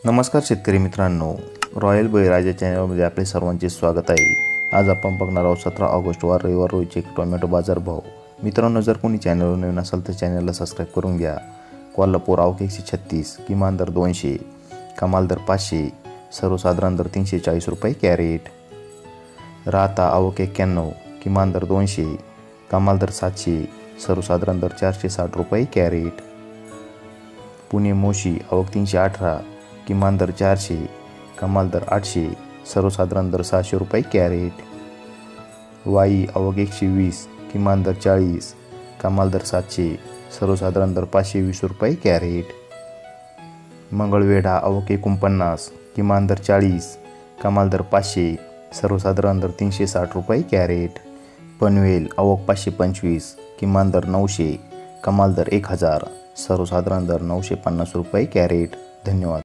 नमस्कार शेतकरी मित्रांनो, रॉयल बळीराजा चॅनलमध्ये आपले सर्वांचे स्वागत आहे। आज आपण बघणार आहोत 17 ऑगस्ट वार रविवार रोजचे टोमॅटो बाजार भाव। मित्रांनो, जर कोणी चॅनलवर नवीन असाल तर चॅनलला सबस्क्राइब करून घ्या। कोल्हापूर आवक 136, किमान दर 200, कमाल दर 500, सर्वसाधारण दर 340 रुपये कॅरेट। राहता आवक 91, किमान दर 200, कमाल दर 700, सर्वसाधारण दर 460 रुपये कॅरेट। पुणे मोशी आवक 318, किमान दर 400, कमाल दर 800, सर्वसाधारण दर 600 रुपये कॅरेट। वाई आवक 120, किमान दर 40, कमाल दर 700, सर्वसाधारण दर 520 रुपये कॅरेट। मंगळवेढा आवक 49, किमान दर 40, कमाल दर 500, सर्वसाधारण दर 360 रुपये कॅरेट। पनवेल आवक 525, किमान दर 900, कमाल दर 1000, सर्वसाधारण दर 950 रुपये कॅरेट। धन्यवाद।